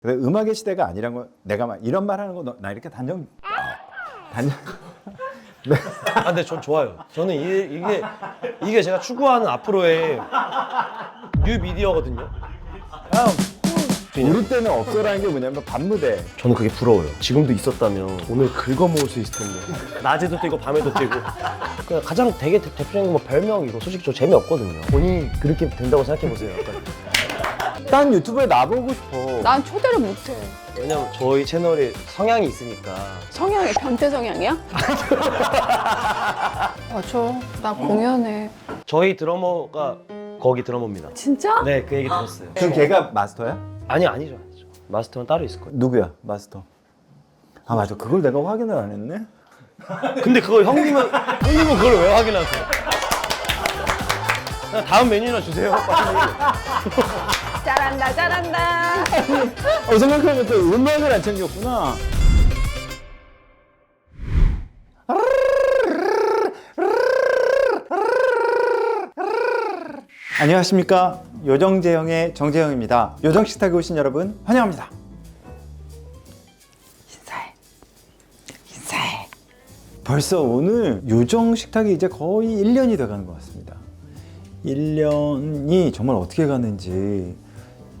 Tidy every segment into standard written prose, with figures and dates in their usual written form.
그래, 음악의 시대가 아니란 거 내가 막 이런 말 하는 거 나 이렇게 단정 네. 아, 근데 전 좋아요. 저는 이게 제가 추구하는 앞으로의 뉴 미디어거든요. 우리 때는 없어라는 게 뭐냐면 밤무대. 저는 그게 부러워요. 지금도 있었다면 오늘 긁어모을 수 있을 텐데. 낮에도 뛰고 밤에도 뛰고. 그냥 가장 되게 대표적인 뭐 별명 이거 솔직히 저 재미없거든요. 본인이 그렇게 된다고 생각해보세요. 약간. 난 유튜브에 나보고 싶어. 난 초대를 못해. 왜냐면 저희 채널에 성향이 있으니까. 성향이 변태 성향이야? 맞아. 나 공연해. 저희 드러머가 거기 드러머입니다. 진짜? 네, 그 얘기 들었어요. 그럼 걔가 마스터야? 아니죠. 마스터는 따로 있을 거예요. 누구야 마스터? 아 맞아, 그걸 내가 확인을 안 했네. 근데 그걸 형님은 그걸 왜 확인하세요? 그냥 다음 메뉴나 주세요. 빨리. 잘한다. 생각해보면 또 음악을 안 챙겼구나. 안녕하십니까, 요정재형의 정재형입니다. 요정식탁에 오신 여러분 환영합니다. 인사해. 벌써 오늘 요정식탁이 이제 거의 1년이 돼가는 것 같습니다. 1년이 정말 어떻게 가는지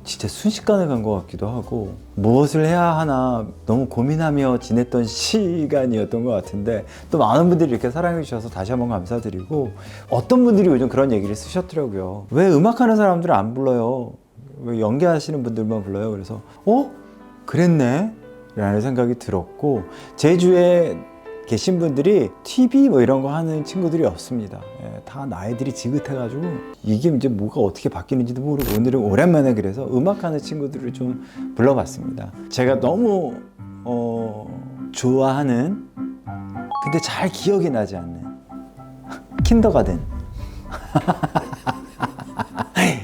진짜 순식간에 간 것 같기도 하고, 무엇을 해야 하나 너무 고민하며 지냈던 시간이었던 것 같은데, 또 많은 분들이 이렇게 사랑해 주셔서 다시 한번 감사드리고, 어떤 분들이 요즘 그런 얘기를 쓰셨더라고요. 왜 음악하는 사람들은 안 불러요? 왜 연기하시는 분들만 불러요? 그래서 그랬네? 라는 생각이 들었고, 제주에 계신 분들이 TV 뭐 이런 거 하는 친구들이 없습니다. 다 나이들이 지긋해가지고 이게 이제 뭐가 어떻게 바뀌는지도 모르고, 오늘은 오랜만에 그래서 음악하는 친구들을 좀 불러봤습니다. 제가 너무 좋아하는, 근데 잘 기억이 나지 않는 킨더가든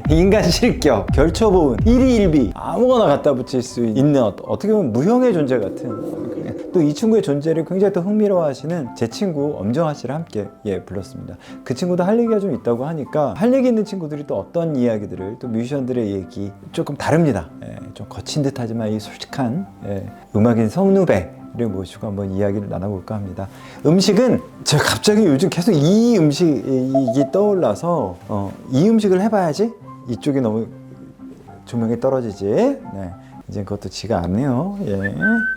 인간 실격, 결처보은, 1위 1비 아무거나 갖다 붙일 수 있는 어떻게 보면 무형의 존재 같은, 또 이 친구의 존재를 굉장히 또 흥미로워하시는 제 친구 엄정아 씨를 함께 불렀습니다. 그 친구도 할 얘기가 좀 있다고 하니까, 할 얘기 있는 친구들이 또 어떤 이야기들을, 또 뮤지션들의 얘기 조금 다릅니다. 좀 거친 듯 하지만 이 솔직한 음악인 선후배를 모시고 한번 이야기를 나눠볼까 합니다. 음식은 제가 갑자기 요즘 계속 이 음식이 떠올라서 이 음식을 해봐야지, 이쪽이 너무 조명이 떨어지지. 네. 이제 그것도 지가 않네요.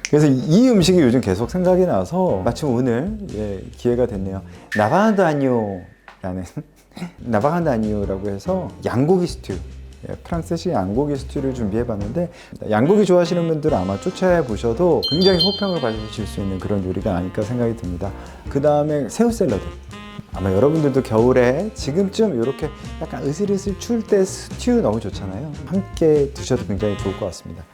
그래서 이 음식이 요즘 계속 생각이 나서 마침 오늘 기회가 됐네요. 나바간다니오라는 나바간다니오라고 해서 양고기 스튜, 프랑스식 양고기 스튜를 준비해봤는데, 양고기 좋아하시는 분들은 아마 쫓아보셔도 굉장히 호평을 받으실 수 있는 그런 요리가 아닐까 생각이 듭니다. 그 다음에 새우 샐러드. 아마 여러분들도 겨울에 지금쯤 이렇게 약간 으슬으슬 추울 때 스튜 너무 좋잖아요. 함께 드셔도 굉장히 좋을 것 같습니다.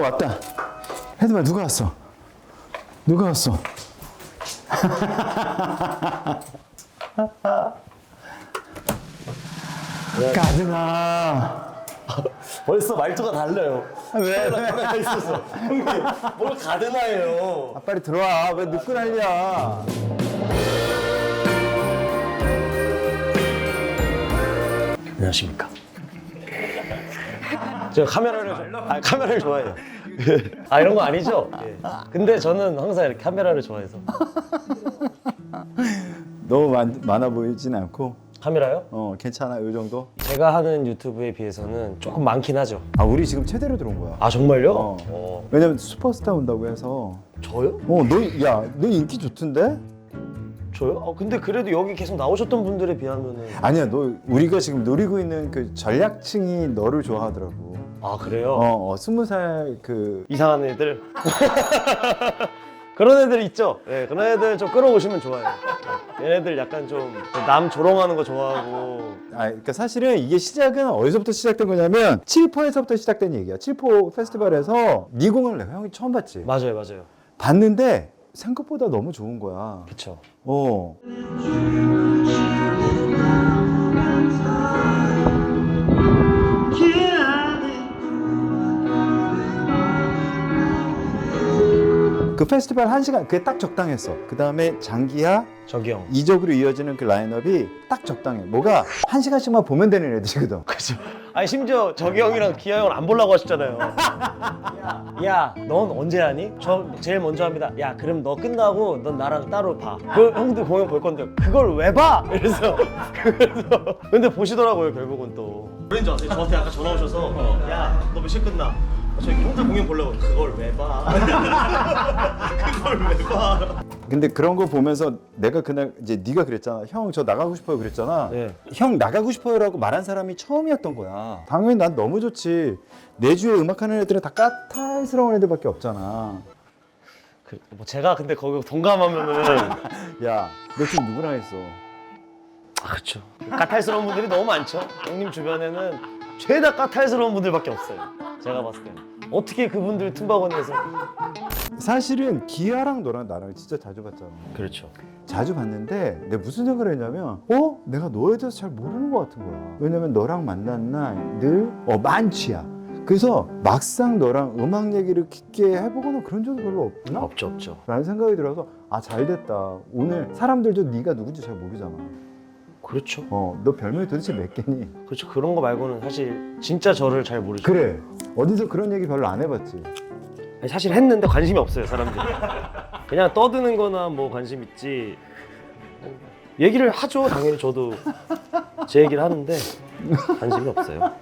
왔다. 헤드발 누가 왔어? 가든아. 벌써 말투가 달라요. 왜? 카메라 있어서. 형님, 뭘 가드나예요. 빨리 들어와. 왜 늦고 난리야? 안녕하십니까. 제가 카메라를 좋아해요. 이런 거 아니죠? 근데 저는 항상 이렇게 카메라를 좋아해서. 너무 많아 보이진 않고. 카메라요? 괜찮아, 이 정도? 제가 하는 유튜브에 비해서는 조금 많긴 하죠. 우리 지금 최대로 들어온 거야. 아, 정말요? 왜냐면 슈퍼스타 온다고 해서. 저요? 너 인기 좋던데? 저요? 근데 그래도 여기 계속 나오셨던 분들에 비하면은. 아니야, 우리가 지금 노리고 있는 그 전략층이 너를 좋아하더라고. 아, 그래요? 20살 이상한 애들. 그런 애들 있죠? 네, 그런 애들 좀 끌어오시면 좋아요. 얘네들 약간 좀 남 조롱하는 거 좋아하고. 그러니까 사실은 이게 시작은 어디서부터 시작된 거냐면, 칠포에서부터 시작된 얘기야. 칠포 페스티벌에서 미공을 내가 형이 처음 봤지? 맞아요. 봤는데 생각보다 너무 좋은 거야. 그쵸. 그 페스티벌 1시간 그게 딱 적당했어. 그 다음에 장기하 저기형. 이적으로 이어지는 그 라인업이 딱 적당해. 뭐가 1시간씩만 보면 되는 애들이거든. 그죠. 아니 심지어 저기형이랑 기아형을 안 보려고 하셨잖아요. 야, 넌 언제 하니? 저 제일 먼저 합니다. 야, 그럼 너 끝나고 넌 나랑 따로 봐. 그 형들 공연 볼 건데 그걸 왜 봐? 그래서 근데 보시더라고요 결국은 또. 그런지 아세요? 저한테 아까 전화 오셔서 야, 너 몇 시에 끝나? 저희 형들 공연 보려고. 그걸 왜 봐? 그걸 왜 봐? 근데 그런 거 보면서 내가 그날 이제 네가 그랬잖아. 형 저 나가고 싶어요 그랬잖아. 네. 형 나가고 싶어요라고 말한 사람이 처음이었던 거야. 당연히 난 너무 좋지. 내 주위에 음악하는 애들은 다 까탈스러운 애들밖에 없잖아. 뭐 제가 근데 거기 동감하면은 야, 너 지금 누구랑 했어? 그렇죠. 까탈스러운 분들이 너무 많죠. 형님 주변에는 죄다 까탈스러운 분들밖에 없어요. 제가 봤을 때는 어떻게 그분들 틈바구니에서. 사실은 기아랑 너랑 나랑 진짜 자주 봤잖아. 그렇죠. 자주 봤는데 내가 무슨 생각을 했냐면 내가 너에 대해서 잘 모르는 것 같은 거야. 왜냐면 너랑 만난 날 늘 만취야. 그래서 막상 너랑 음악 얘기를 깊게 해보거나 그런 적이 별로 없나? 없죠. 라는 생각이 들어서 잘 됐다. 오늘 사람들도 네가 누군지 잘 모르잖아. 그렇죠. 너 별명이 도대체 몇 개니? 그렇죠. 그런 거 말고는 사실 진짜 저를 잘 모르죠. 그래. 어디서 그런 얘기 별로 안 해봤지. 아니, 사실 했는데 관심이 없어요 사람들이. 그냥 떠드는 거나 뭐 관심 있지. 얘기를 하죠. 당연히 저도 제 얘기를 하는데 관심이 없어요.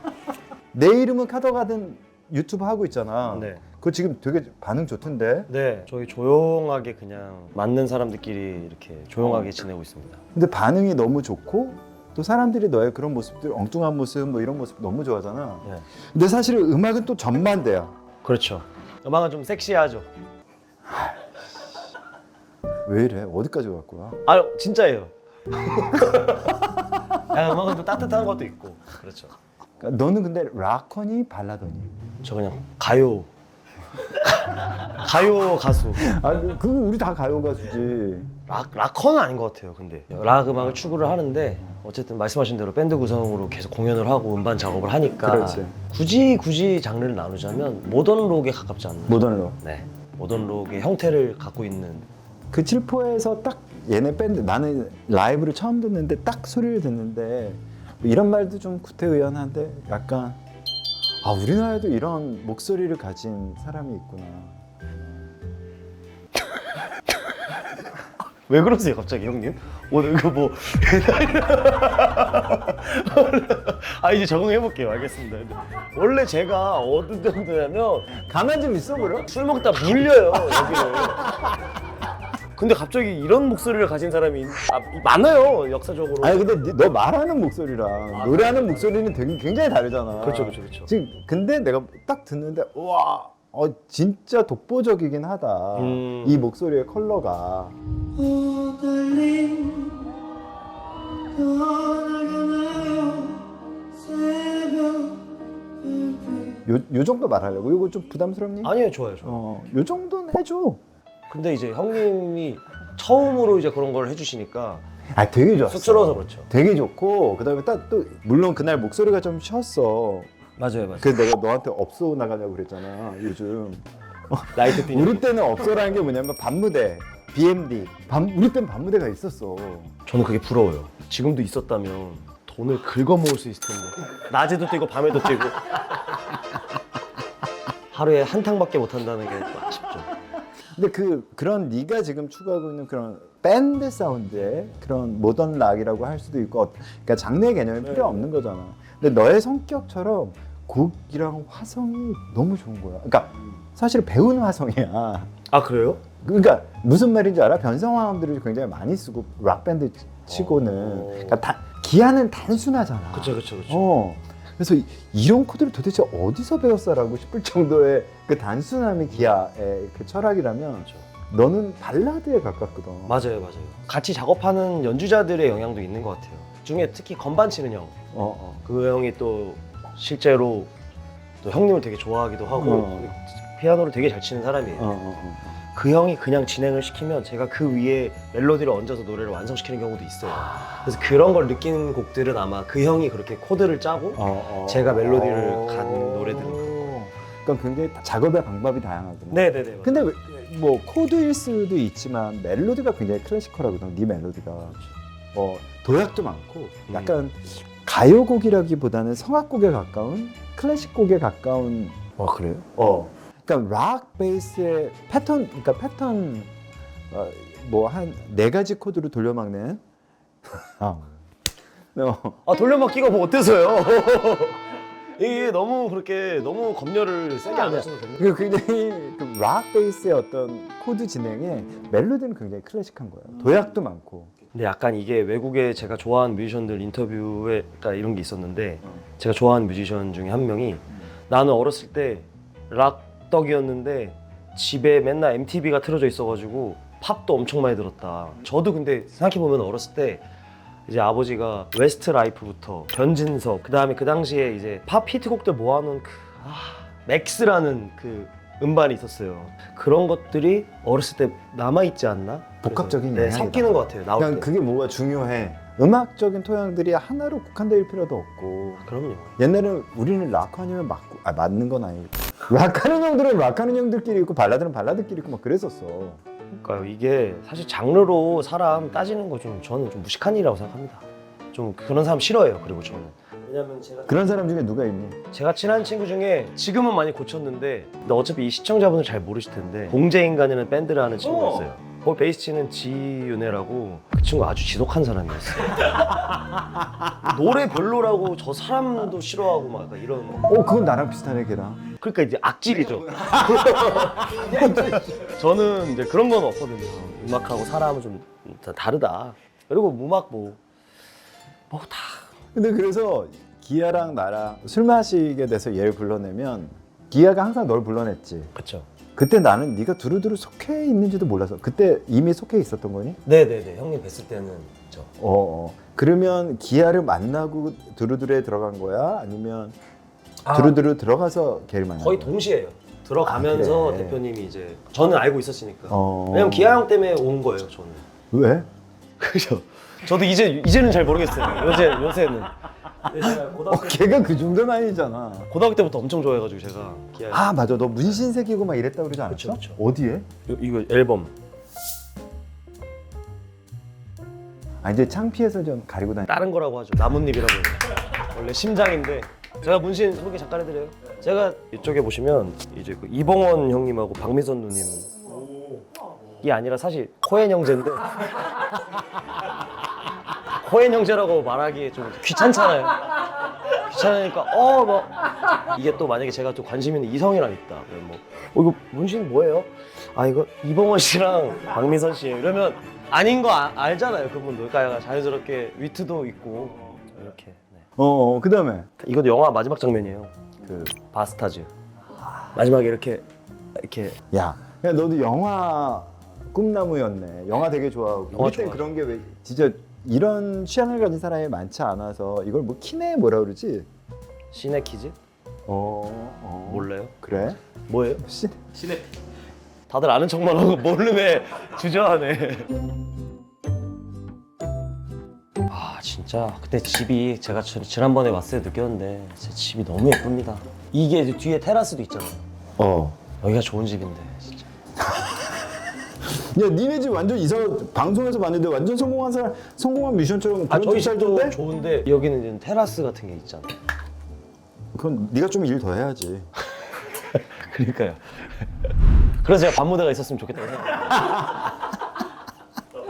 내 이름은 카더가든 유튜브 하고 있잖아. 네. 그거 지금 되게 반응 좋던데. 네. 저희 조용하게 그냥 맞는 사람들끼리 이렇게 조용하게 지내고 있습니다. 근데 반응이 너무 좋고 또 사람들이 너의 그런 모습들, 엉뚱한 모습 뭐 이런 모습 너무 좋아하잖아. 네. 근데 사실 음악은 또 전반대야. 그렇죠. 음악은 좀 섹시하죠. 왜 이래? 어디까지 갈 거야? 아 진짜예요. 야, 음악은 좀 따뜻한 것도 있고. 그렇죠. 그러니까 너는 근데 락커니 발라더니? 저 그냥 가요 가수. 그거 우리 다 가요 가수지. 락커는 아닌 것 같아요. 근데 락 음악을 추구를 하는데 어쨌든 말씀하신 대로 밴드 구성으로 계속 공연을 하고 음반 작업을 하니까 그렇지. 굳이 장르를 나누자면 모던 록에 가깝지 않나. 모던로. 네, 모던 록의 형태를 갖고 있는. 그 칠포에서 딱 얘네 밴드 나는 라이브를 처음 듣는데 딱 소리를 듣는데 이런 말도 좀 구태의연한데 약간 우리나라에도 이런 목소리를 가진 사람이 있구나. 왜 그러세요 갑자기 형님? 오늘 이거 뭐 이제 적응해 볼게요. 알겠습니다. 원래 제가 어느 정도냐면 가만 좀 있어 그럼? 술 먹다 물려요 여기를. 근데 갑자기 이런 목소리를 가진 사람이 많아요 역사적으로. 아니 근데 너 말하는 목소리랑 노래하는 목소리는 되게 굉장히 다르잖아. 그렇죠. 지금 근데 내가 딱 듣는데 와, 진짜 독보적이긴 하다. 이 목소리의 컬러가. 요 정도 말하려고? 이거 좀 부담스럽니? 아니에요, 좋아요. 요 정도는 해줘. 근데 이제 형님이 처음으로 이제 그런 걸 해주시니까 되게 좋았어. 쑥스러워서 그렇죠. 되게 좋고 그다음에 딱 또 물론 그날 목소리가 좀 쉬었어. 맞아요. 그래서 내가 너한테 업소 나가냐고 그랬잖아. 요즘 라이트 핀. 우리 때는 업소라는 게 뭐냐면 밤무대, BMD. 우리 때는 밤무대가 있었어. 저는 그게 부러워요. 지금도 있었다면 돈을 긁어모을 수 있을 텐데. 낮에도 뛰고 밤에도 뛰고. 하루에 한 탕밖에 못 한다는 게 아쉽죠. 근데 그런 네가 지금 추구하고 있는 그런 밴드 사운드의 그런 모던 락이라고 할 수도 있고, 그러니까 장르의 개념이 필요 없는 거잖아. 근데 너의 성격처럼 곡이랑 화성이 너무 좋은 거야. 그러니까 사실 배운 화성이야. 아 그래요? 그러니까 무슨 말인지 알아? 변성화음들을 굉장히 많이 쓰고 락 밴드 치고는 그러니까 기아는 단순하잖아. 그렇죠. 그래서 이런 코드를 도대체 어디서 배웠어라고 싶을 정도의 그 단순함이 기아의 그 철학이라면 그렇죠. 너는 발라드에 가깝거든. 맞아요. 같이 작업하는 연주자들의 영향도 있는 것 같아요. 중에 특히 건반 치는 형. 그 형이 또 실제로 또 형님을 되게 좋아하기도 하고 피아노를 되게 잘 치는 사람이에요. 그 형이 그냥 진행을 시키면 제가 그 위에 멜로디를 얹어서 노래를 완성시키는 경우도 있어요. 그래서 그런 걸 느낀 곡들은 아마 그 형이 그렇게 코드를 짜고 제가 멜로디를 간 노래들은. 그러니까 굉장히 작업의 방법이 다양하구나. 네네네. 근데 뭐 코드일 수도 있지만 멜로디가 굉장히 클래시컬하거든. 네 멜로디가 도약도 많고 약간 가요곡이라기보다는 성악곡에 가까운 클래식곡에 가까운. 그래요? 그러니까 락 베이스의 패턴, 그러니까 패턴 뭐 한 4가지 코드로 돌려막는. 돌려막기가 뭐 어때서요? 이게 너무 그렇게 너무 검열을 세게 안 하셔도 됩니다. 그 굉장히 락 베이스의 어떤 코드 진행에 멜로디는 굉장히 클래식한 거예요. 도약도 많고. 근데 약간 이게 외국에 제가 좋아하는 뮤지션들 인터뷰에 그러니까 이런 게 있었는데 제가 좋아하는 뮤지션 중에 한 명이 나는 어렸을 때 락떡이었는데 집에 맨날 MTV가 틀어져 있어가지고 팝도 엄청 많이 들었다. 저도 근데 생각해보면 어렸을 때 이제 아버지가 웨스트 라이프부터 변진섭 그다음에 그 당시에 이제 팝 히트곡들 모아놓은 맥스라는 그 음반이 있었어요. 그런 것들이 어렸을 때 남아있지 않나? 복합적인 그래서, 영향이다. 섞이는 것 같아요. 나올 그냥 때. 그게 뭐가 중요해. 음악적인 토양들이 하나로 국한될 필요도 없고. 그럼요. 옛날에는 우리는 락하면 맞는 건 아니고 락하는 형들은 락하는 형들끼리 있고 발라드는 발라드끼리 있고 막 그랬었어. 그러니까요. 이게 사실 장르로 사람 따지는 거 좀 저는 좀 무식한 일이라고 생각합니다. 좀 그런 사람 싫어해요. 그리고 저는 왜냐면 그런 사람 중에 누가 있니? 제가 친한 친구 중에 지금은 많이 고쳤는데 근데 어차피 이 시청자분들 잘 모르실 텐데 봉제인간이라는 밴드를 하는 친구가 있어요. 거기 베이스 치는 지윤혜라고 그 친구 아주 지독한 사람이었어요. 노래 별로라고 저 사람도 싫어하고 막 약간 이런 그건 나랑 비슷하네 걔랑. 그러니까 이제 악질이죠. 저는 이제 그런 건 없거든요. 음악하고 사람은 좀 다르다. 그리고 음악 뭐 다. 근데 그래서 기아랑 나랑 술 마시게 돼서 얘를 불러내면 기아가 항상 널 불러냈지. 그렇죠. 그때 나는 네가 두루두루 속해 있는지도 몰라서. 그때 이미 속해 있었던 거니? 네네네. 형님 뵀을 때는 저. 그러면 기아를 만나고 두루두루에 들어간 거야? 아니면 아. 두루두루 들어가서 걔를 만난 거의 거야? 동시에요. 들어가면서 그래. 대표님이 이제 저는 알고 있었으니까. 어. 왜냐면 기아 형 때문에 온 거예요, 저는. 왜? 그죠. 저도 이제는 잘 모르겠어요. 요새는. 제가 걔가 그 정도는 아니잖아. 고등학교 때부터 엄청 좋아해가지고 제가 기아 형. 맞아. 너 문신 새기고 막 이랬다 그러지 않았어? 그쵸. 어디에? 이거 앨범. 이제 창피해서 좀 가리고 다니. 다른 거라고 하죠. 나뭇잎이라고 해요. 원래 심장인데 제가 문신 소개 잠깐 해드려요. 제가 이쪽에 보시면 이제 그 이봉원 형님하고 박미선 누님 이 아니라 사실 코엔 형제인데 코엔 형제라고 말하기 좀 귀찮잖아요. 귀찮으니까 뭐 이게 또 만약에 제가 또 관심 있는 이성이랑 있다. 그러면 이거 문신 뭐예요? 이거 이봉원 씨랑 박미선 씨예요. 이러면 아닌 거 알잖아요. 그분도. 그러니까 자연스럽게 위트도 있고 이렇게. 네. 그 다음에 이것도 영화 마지막 장면이에요. 그 바스타즈. 마지막에 이렇게 야, 너도 영화 꿈나무였네. 영화 되게 좋아하고. 영화 우리 땐 좋아하죠. 그런 게 왜 진짜 이런 취향을 가진 사람이 많지 않아서 이걸 뭐 키네 뭐라 그러지? 시네키즈? 몰라요? 그래? 뭐예요? 씨. 다들 아는 척만 하고 모르네. 주저하네. 진짜 그때 집이 제가 지난번에 왔을 때 느꼈는데 제 집이 너무 예쁩니다. 이게 이제 뒤에 테라스도 있잖아요. 여기가 좋은 집인데 진짜. 야, 니네 집 완전 방송에서 봤는데 완전 성공한 뮤지션처럼 그런 저희 집 집도 살던데? 좋은데 여기는 이제 테라스 같은 게 있잖아요. 그건 네가 좀 일 더 해야지. 그러니까요. 그래서 제가 반무대가 있었으면 좋겠다고 생각해요.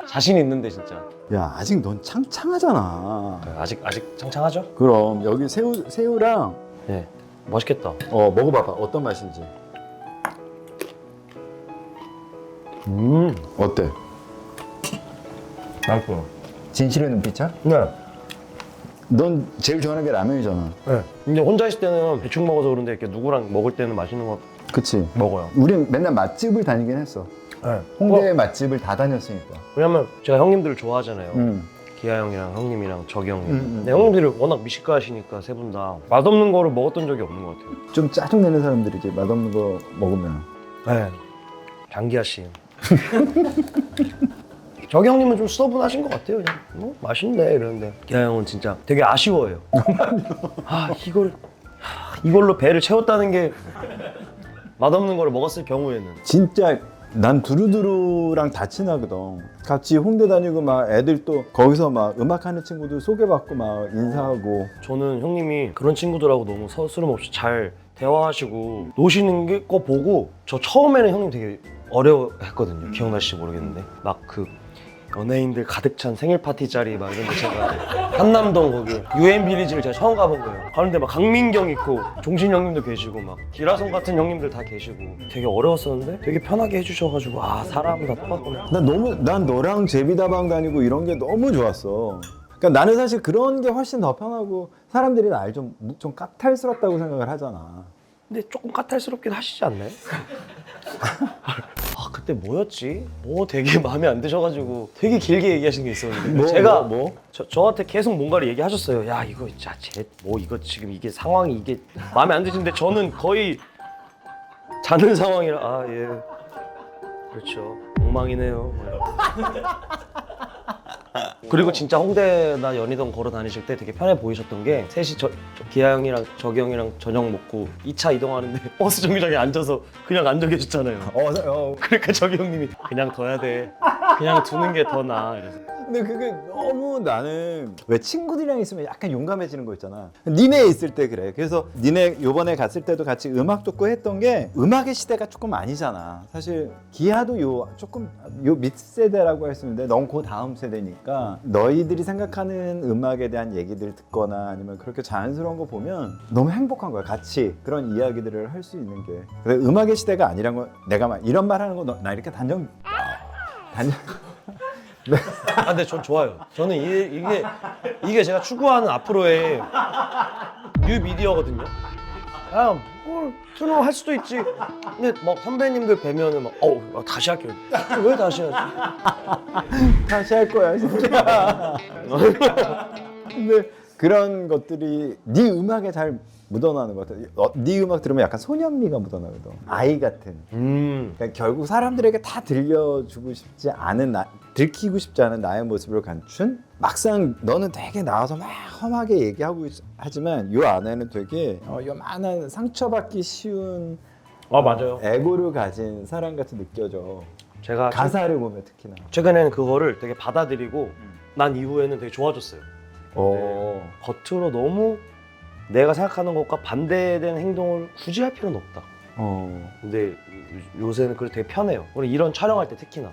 자신 있는데 진짜. 야, 아직 넌 창창하잖아. 아직 창창하죠? 그럼 여기 새우랑 네. 맛있겠다. 먹어봐봐. 어떤 맛인지. 어때? 맛있어. 진실의 눈빛이야? 네. 넌 제일 좋아하는 게 라면이잖아. 네. 근데 혼자 있을 때는 대충 먹어서 그런데 이렇게 누구랑 먹을 때는 맛있는 거 그치? 먹어요. 우린 맨날 맛집을 다니긴 했어. 네. 홍대의 맛집을 다 다녔으니까. 왜냐면 제가 형님들을 좋아하잖아요. 응. 기아 형이랑 형님이랑 저기 형님. 음. 근데 형님들이 워낙 미식가시니까 세 분 다 맛없는 거를 먹었던 적이 없는 것 같아요. 좀 짜증내는 사람들이지. 맛없는 거 먹으면. 네. 장기하 씨. 저기 형님은 좀 수더분하신 것 같아요. 그냥 맛있네 이러는데 기아 형은 진짜 되게 아쉬워해요. 이걸로 배를 채웠다는 게 맛없는 거를 먹었을 경우에는 진짜 난 두루두루랑 다 친하거든. 같이 홍대 다니고 막 애들 또 거기서 막 음악하는 친구들 소개받고 막 인사하고. 저는 형님이 그런 친구들하고 너무 서스름 없이 잘 대화하시고 노시는 거 보고 저 처음에는 형님 되게 어려워했거든요. 기억나실지 모르겠는데 막 그 연예인들 가득 찬 생일 파티 자리 막 이런 데 제가 한남동 거기 유엔 비리지를 제가 처음 가본 거예요. 가는데 막 강민경 있고 종신 형님도 계시고 막 기라성 같은 형님들 다 계시고 되게 어려웠었는데 되게 편하게 해주셔가지고 아 사람 다 똑같구나. 난 너랑 제비다방 다니고 이런 게 너무 좋았어. 그러니까 나는 사실 그런 게 훨씬 더 편하고 사람들이 날 좀 까탈스럽다고 생각을 하잖아. 근데 조금 까탈스럽긴 하시지 않나요? 아 그때 뭐였지? 뭐 되게 마음에 안 드셔가지고 되게 길게 얘기하신 게 있었는데 제가 저한테 계속 뭔가를 얘기하셨어요. 야 이거 진짜 뭐 이거 지금 이게 상황이 이게 마음에 안 드시는데 저는 거의 자는 상황이라 아 예 그렇죠 엉망이네요. 그리고 진짜 홍대나 연희동 걸어 다니실 때 되게 편해 보이셨던 게 셋이 저 기아 형이랑 저기 형이랑 저녁 먹고 2차 이동하는데 버스 정류장에 앉아서 그냥 앉아 계셨잖아요. 그러니까 저기 형님이 그냥 둬야 돼. 그냥 두는 게 더 나아. 이래서. 근데 그게 너무 나는 왜 친구들이랑 있으면 약간 용감해지는 거 있잖아. 니네 있을 때 그래. 그래서 니네 요번에 갔을 때도 같이 음악 듣고 했던 게 음악의 시대가 조금 아니잖아. 사실 기아도 조금 밑세대라고 할 수 있는데 넌 그 다음 세대니까 너희들이 생각하는 음악에 대한 얘기들 듣거나 아니면 그렇게 자연스러운 거 보면 너무 행복한 거야. 같이 그런 이야기들을 할 수 있는 게. 근데 음악의 시대가 아니란 건 내가 막 이런 말 하는 거 나 이렇게 단정 아, 근데 전 좋아요. 저는 이게 제가 추구하는 앞으로의 뉴 미디어거든요. 야, 뭘 트로 할 수도 있지. 근데 막 선배님들 뵈면은 막 다시 할게요. 왜 다시 하지? 다시 할 거야 진짜. 근데 그런 것들이 네 음악에 잘 묻어나는 것 같아. 네 음악 들으면 약간 소년미가 묻어나거든. 아이 같은. 그러니까 결국 사람들에게 다 들려주고 싶지 않은 들키고 싶지 않은 나의 모습을 감춘. 막상 너는 되게 나와서 막 험하게 얘기하고 하지만 요 안에는 되게 요만한 상처받기 쉬운 맞아요. 에고를 가진 사람 같이 느껴져. 제가 가사를 보면 특히나. 최근에는 그거를 되게 받아들이고 난 이후에는 되게 좋아졌어요. 겉으로 너무 내가 생각하는 것과 반대된 행동을 굳이 할 필요는 없다. 근데 요새는 그게 되게 편해요. 우리 이런 촬영할 때 특히나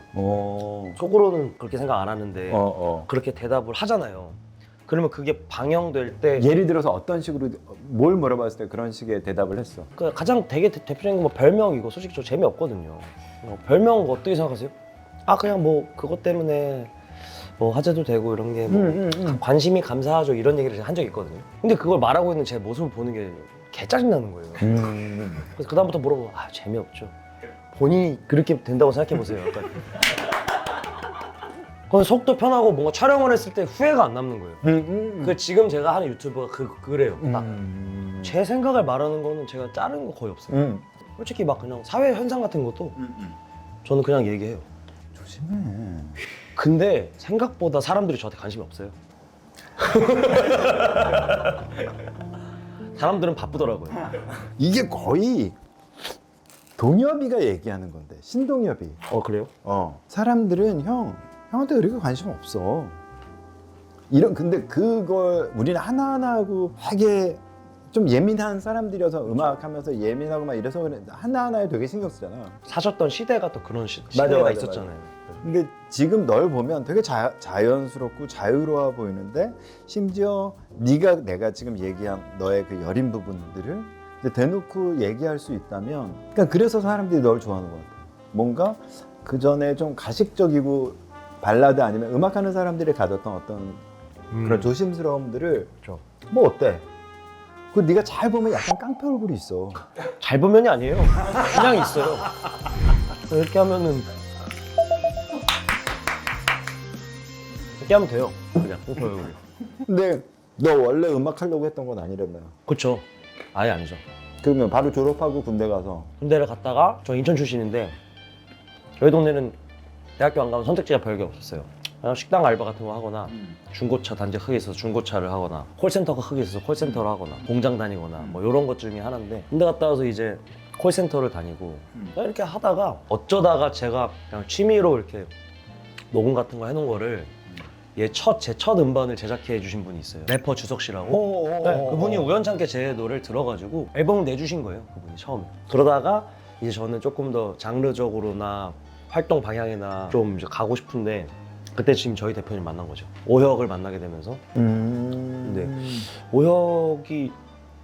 속으로는 그렇게 생각 안 하는데 그렇게 대답을 하잖아요. 그러면 그게 방영될 때 예를 들어서 어떤 식으로 뭘 물어봤을 때 그런 식의 대답을 했어? 그 가장 되게 대표적인 건 뭐 별명이고 솔직히 저 재미없거든요. 별명 뭐 어떻게 생각하세요? 아 그냥 뭐 그것 때문에 뭐 화제도 되고 이런 게 뭐 관심이 감사하죠 이런 얘기를 제가 한 적이 있거든요. 근데 그걸 말하고 있는 제 모습을 보는 게 개 짜증나는 거예요. 그래서 그다음부터 물어보면 아 재미없죠. 본인이 그렇게 된다고 생각해 보세요. 약간. 그건 속도 편하고 뭔가 촬영을 했을 때 후회가 안 남는 거예요. 그 지금 제가 하는 유튜버가 그래요. 딱 제 생각을 말하는 거는 제가 자른 거 거의 없어요. 솔직히 막 그냥 사회 현상 같은 것도 저는 그냥 얘기해요. 조심해. 근데 생각보다 사람들이 저한테 관심이 없어요. 사람들은 바쁘더라고요. 이게 거의 동엽이가 얘기하는 건데 신동엽이. 그래요? 사람들은 형한테 그렇게 관심 없어. 근데 그걸 우리는 하나하나하고 되게 좀 예민한 사람들이어서 음악하면서 예민하고 막 이래서 그래 하나하나에 되게 신경 쓰잖아. 사셨던 시대가 또 그런 시대가 맞아. 있었잖아요. 근데 지금 널 보면 되게 자연스럽고 자유로워 보이는데 심지어 내가 지금 얘기한 너의 그 여린 부분들을 이제 대놓고 얘기할 수 있다면 그러니까 그래서 사람들이 널 좋아하는 것 같아. 뭔가 그 전에 좀 가식적이고 발라드 아니면 음악하는 사람들이 가졌던 어떤 그런 조심스러움들을 그렇죠. 뭐 어때? 그 네가 잘 보면 약간 깡패 얼굴이 있어. 잘 보면이 아니에요. 그냥 있어요. 이렇게 하면은 이렇게 하면 돼요. 그냥 깡패 얼굴이. 근데 너 원래 음악 하려고 했던 건 아니랬나요? 그렇죠. 아예 아니죠. 그러면 바로 졸업하고 군대 가서 군대를 갔다가 저 인천 출신인데 저희 동네는 대학교 안 가면 선택지가 별게 없었어요. 그냥 식당 알바 같은 거 하거나 중고차 단지 흙에 있어서 중고차를 하거나 콜센터가 흙에 있어서 콜센터를 하거나 공장 다니거나 뭐 이런 것 중에 하나인데 군대 갔다 와서 이제 콜센터를 다니고 그냥 이렇게 하다가 어쩌다가 제가 그냥 취미로 이렇게 녹음 같은 거 해놓은 거를 제 첫 음반을 제작해 주신 분이 있어요. 래퍼 주석 씨라고. 네, 그분이 우연찮게 제 노래를 들어가지고 앨범을 내주신 거예요. 그분이 처음에. 그러다가 이제 저는 조금 더 장르적으로나 활동 방향이나 좀 이제 가고 싶은데 그때 지금 저희 대표님 만난 거죠. 오혁을 만나게 되면서. 근데 오혁이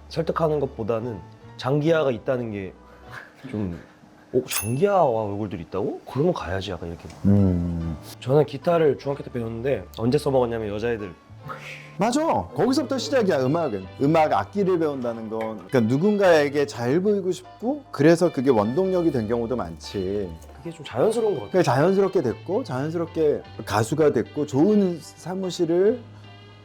설득하는 것보다는 장기하가 있다는 게 좀 장기하와 얼굴들이 있다고? 그러면 가야지 약간 이렇게. 저는 기타를 중학교 때 배웠는데 언제 써먹었냐면 여자애들 맞아. 거기서부터 시작이야. 음악은. 음악 악기를 배운다는 건 그러니까 누군가에게 잘 보이고 싶고 그래서 그게 원동력이 된 경우도 많지. 그게 좀 자연스러운 것 같아요. 그게 자연스럽게 됐고 자연스럽게 가수가 됐고 좋은 사무실을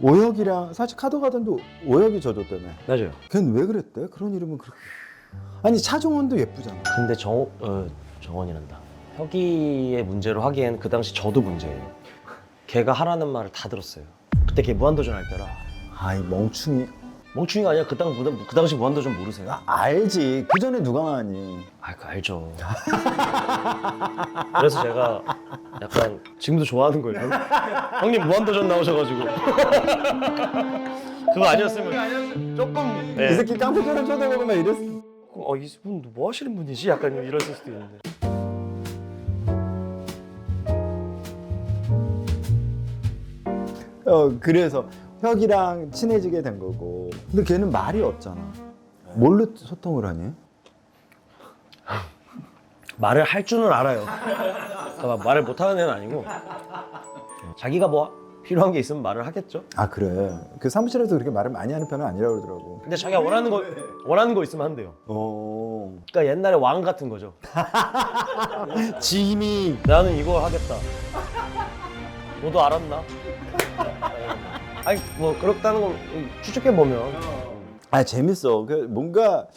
오혁이랑 사실 카더가든도 오혁이 져줬다며. 맞아요. 걔는 왜 그랬대? 그런 이름은 그렇게. 아니 차종원도 예쁘잖아. 근데 정원이란다. 혁이의 문제로 하기엔 그 당시 저도 문제예요. 걔가 하라는 말을 다 들었어요. 그때 걔 무한도전 할 때라. 아이 멍충이. 멍충이가 아니라 그 당시 무한도전 모르세요? 알지. 그 전에 누가 아니. 그거 알죠. 그래서 제가 약간 지금도 좋아하는 거예요. 형님 무한도전 나오셔가지고 그거 아니었으면 조금 이 새끼 깡패처럼 쳐다보고 막 이랬어. 이분 뭐 하시는 분이지? 약간 이럴 수도 있는데. 그래서 혁이랑 친해지게 된 거고. 근데 걔는 말이 없잖아. 뭘로 소통을 하니? 말을 할 줄은 알아요. 그러니까 말을 못하는 애는 아니고 자기가 뭐 필요한 게 있으면 말을 하겠죠. 아 그래. 그 사무실에서 그렇게 말을 많이 하는 편은 아니라고 그러더라고. 근데 자기가 원하는 거 있으면 한대요. 그러니까 옛날에 왕 같은 거죠. 짐이. 나는 이거 하겠다. 너도 알았나? 아니 뭐 그렇다는 걸 추측해 보면. 아 재밌어. 그 뭔가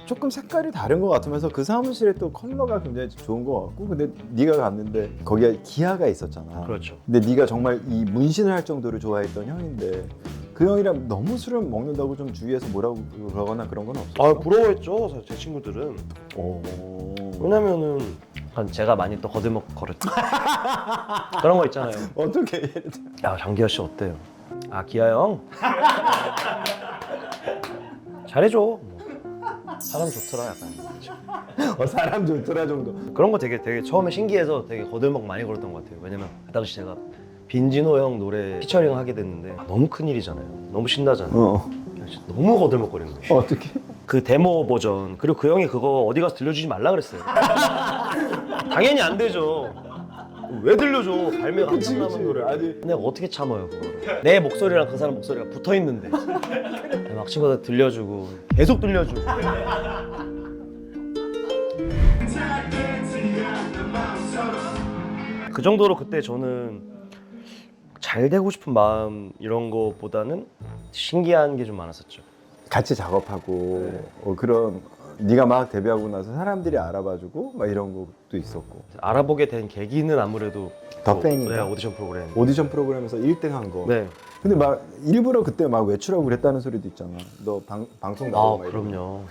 조금 색깔이 다른 것 같으면서 그 사무실에 또 컬러가 굉장히 좋은 것 같고. 근데 네가 갔는데 거기에 기아가 있었잖아. 그렇죠. 근데 네가 정말 이 문신을 할 정도로 좋아했던 형인데 그 형이랑 너무 술을 먹는다고 좀 주위에서 뭐라고 그러거나 그런 건 없었어? 부러워했죠 제 친구들은. 왜냐면은 제가 많이 또 거들먹거렸죠. 그런 거 있잖아요. 어떻게? 야 장기하 씨 어때요? 기아 형 잘해줘. 뭐. 사람 좋더라 약간. 사람 좋더라 정도. 그런 거 되게 처음에 신기해서 되게 거들먹 많이 걸었던 것 같아요. 왜냐면 그 당시 제가 빈진호 형 노래 피처링 하게 됐는데 너무 큰일이잖아요. 너무 신나잖아요. 진짜 너무 거들먹거리는 거예요. 어떻게? 그 데모 버전 그리고 그 형이 그거 어디 가서 들려주지 말라 그랬어요. 당연히 안 되죠. 왜 들려줘? 발매가 한참 남은 노래를. 아니. 내가 어떻게 참아요 그거를. 내 목소리랑 그 사람 목소리가 붙어있는데 막 친구들 들려주고 계속 들려주고. 그 정도로 그때 저는 잘 되고 싶은 마음 이런 거보다는 신기한 게 좀 많았었죠. 같이 작업하고 그런 네가 막 데뷔하고 나서 사람들이 알아봐주고 막 이런 것도 있었고. 알아보게 된 계기는 아무래도 더 팬이다. 네, 오디션 프로그램. 오디션 프로그램에서 1등 한 거. 네. 근데 막 일부러 그때 막 외출하고 그랬다는 소리도 있잖아. 너 방송 나오고 막 이러고. 그럼요.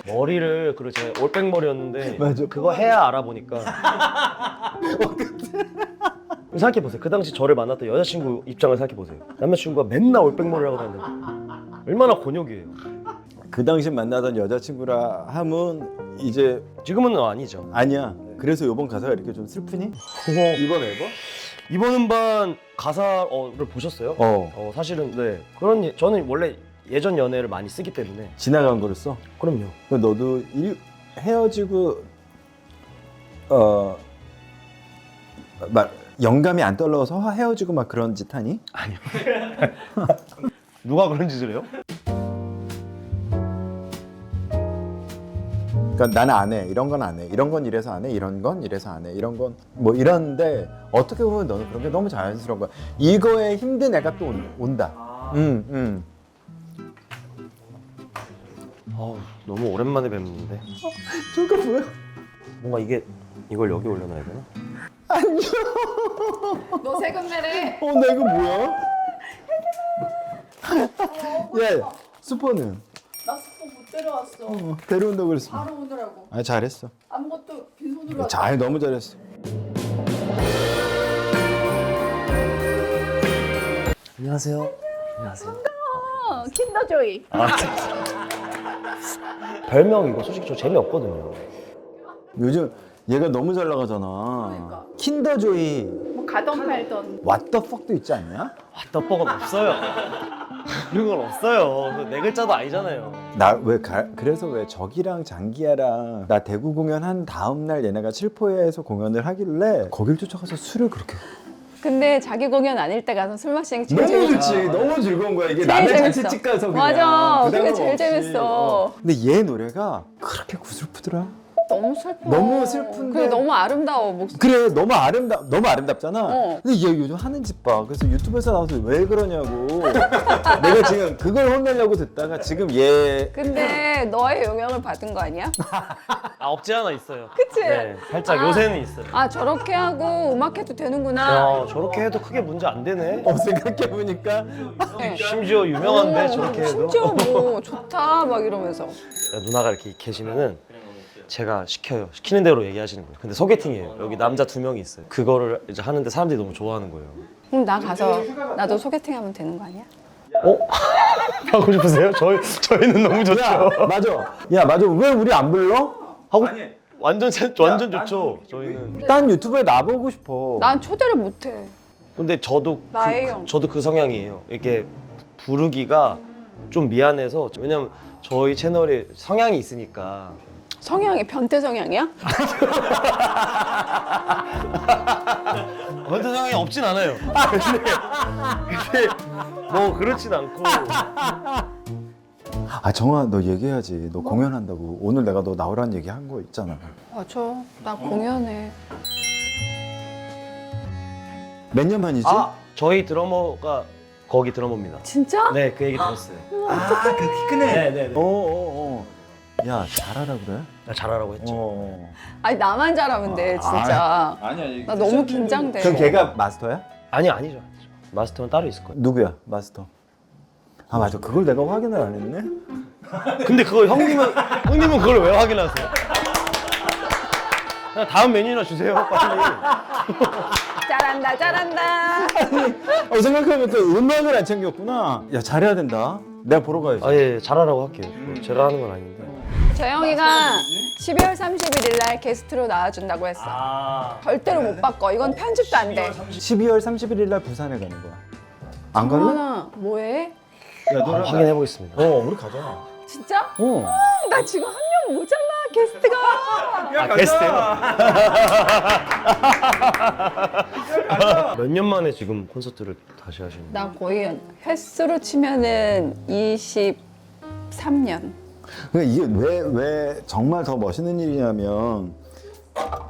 머리를 제 올백머리였는데 맞아. 그거 해야 알아보니까. 생각해 보세요. 그 당시 저를 만났던 여자친구 입장을 생각해 보세요. 남자친구가 맨날 올백머리를 하고 다니는데 얼마나 곤욕이에요. 그 당시 만나던 여자친구라 함은 이제 지금은 아니죠. 아니야. 그래서 이번 가사가 이렇게 좀 슬프니? 이번 앨범? 이번 음반 가사를 보셨어요? 사실은 네. 저는 원래 예전 연애를 많이 쓰기 때문에. 지나간 거를 써? 그럼요. 너도 헤어지고 막 영감이 안 떨어서 헤어지고 막 그런 짓 하니? 아니요. 누가 그런 짓을 해요? 그러니까 나는 안 해. 이런 건 안 해. 이런 건 이래서 안 해. 이런 건 이래서 안 해. 이런 건 뭐 이런데 어떻게 보면 너는 그런 게 너무 자연스러운 거야. 이거에 힘든 애가 또 온다. 너무 오랜만에 뵙는데. 저거 뭐야? 뭔가 이걸 여기 올려놔야 되나? 너 세금 내래. 나 이거 뭐야? 야, 수포는? 나 스포 못해. 데려왔어. 데려온다고 그랬어. 바로 오느라고. 아 잘했어. 아무것도 빈손으로 잘 너무 잘했어. 안녕하세요. 안녕하세요. 킨더조이. 별명 이거 솔직히 저 재미없거든요. 요즘 얘가 너무 잘 나가잖아. 그러니까. 킨더조이 뭐 가던 팔던. 왓더퍽도 있지 않냐? 떡볶은 없어요. 그런 건 없어요. 그네 글자도 아니잖아요. 그래서 왜 적이랑 장기야랑 나 대구 공연한 다음 날 얘네가 칠포에서 공연을 하길래 거길 쫓아가서 술을 그렇게 근데 자기 공연 아닐 때 가서 술 마시는 게 제일 너무 재밌어. 좋지. 너무 즐거운 거야. 이게 제일 남의 재밌어. 잔치집 가서 그냥 맞아. 부담감 그게 제일 없이. 재밌어. 근데 얘 노래가 그렇게 구슬프더라. 너무 슬퍼. 너무 슬픈데. 그래 너무 아름다워 목소리. 그래 너무 아름답잖아. 어. 근데 얘 요즘 하는 짓 봐. 그래서 유튜브에서 나와서 왜 그러냐고. 내가 지금 그걸 혼내려고 듣다가 지금 얘 근데 너의 영향을 받은 거 아니야? 아 없지 않아 있어요. 그치? 네, 살짝 아. 요새는 있어요. 아 저렇게 하고 음악해도 되는구나. 야 저렇게 해도 크게 문제 안 되네. 생각해 보니까 네. 심지어 유명한데 저렇게 해도. 심지어 뭐 좋다 막 이러면서. 누나가 이렇게 계시면은 제가 시키는 대로 얘기하시는 거예요. 근데 소개팅이에요. 여기 남자 2명이 있어요. 그거를 이제 하는데 사람들이 너무 좋아하는 거예요. 그럼 나 가서 나도 소개팅하면 되는 거 아니야? 어? 하고 싶으세요? 저희는 너무 좋죠. 야 맞아. 왜 우리 안 불러? 하고 완전 좋죠. 저희는. 딴 유튜브에 나보고 싶어. 난 초대를 못해. 근데 저도 나예요. 저도 그 성향이에요. 이렇게 부르기가 좀 미안해서 왜냐면 저희 채널에 성향이 있으니까. 성향이 변태 성향이야? 변태 성향이 없진 않아요. 근데 뭐 그렇진 않고. 아 정아 너 얘기해야지. 너 공연한다고. 오늘 내가 너 나오라는 얘기 한 거 있잖아. 맞아. 나 공연해. 몇 년 만이지? 아 저희 드러머가 거기 드러머입니다. 진짜? 네 그 얘기 들었어요. 그 키 큰 애. 네네. 어어어. 야 잘하라 그래. 나 잘하라고 했죠. 아니 나만 잘하면 돼 진짜. 아니야. 나 너무 긴장돼. 그럼 걔가 마스터야? 아니죠. 마스터는 따로 있을 거예요. 누구야 마스터? 아 맞아. 그걸 내가 확인을 안 했네. 근데 그걸 형님은 그걸 왜 확인하세요? 그냥 다음 메뉴나 주세요 빨리. 잘한다. 생각해보면 또 음악을 안 챙겼구나. 야 잘해야 된다. 내가 보러 가야지. 예, 잘하라고 할게요. 제가 하는 건 아닌데. 재영이가 12월 31일 날 게스트로 나와준다고 했어. 절대로 못 바꿔. 이건 편집도 안 돼. 12월 31일 날 부산에 가는 거야. 안 갈래? 하나 뭐해? 야 너랑 확인해 보겠습니다. 우리 가자. 진짜? 어. 나 지금 한 명 모자라 게스트가. 아, 게스트요? 몇 년 만에 지금 콘서트를 다시 하시는 거예요? 나 거의 횟수로 치면은 23년. 이게 왜 정말 더 멋있는 일이냐면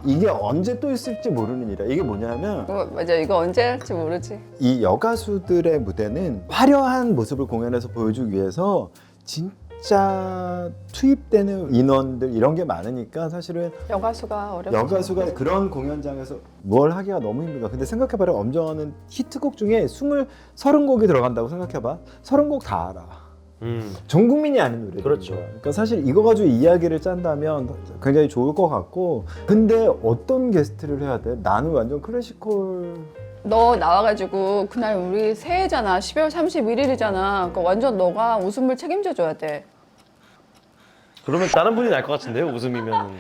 이게 언제 또 있을지 모르는 일이야. 이게 뭐냐면 맞아 이거 언제 할지 모르지. 이 여가수들의 무대는 화려한 모습을 공연에서 보여주기 위해서 진짜 투입되는 인원들 이런 게 많으니까 사실은 여가수가 어렵지. 여가수가 그런 공연장에서 뭘 하기가 너무 힘들어. 근데 생각해봐라. 엄정화는 히트곡 중에 30곡이 들어간다고 생각해봐. 30곡 다 알아. 전 국민이 아는 노래. 그렇죠. 그러니까 사실 이거 가지고 이야기를 짠다면 굉장히 좋을 것 같고. 근데 어떤 게스트를 해야 돼? 나는 완전 클래시컬. 너 나와가지고 그날 우리 새해잖아. 12월 31일이잖아. 그러니까 완전 너가 웃음을 책임져 줘야 돼. 그러면 다른 분이 날 것 같은데요? 웃음이면.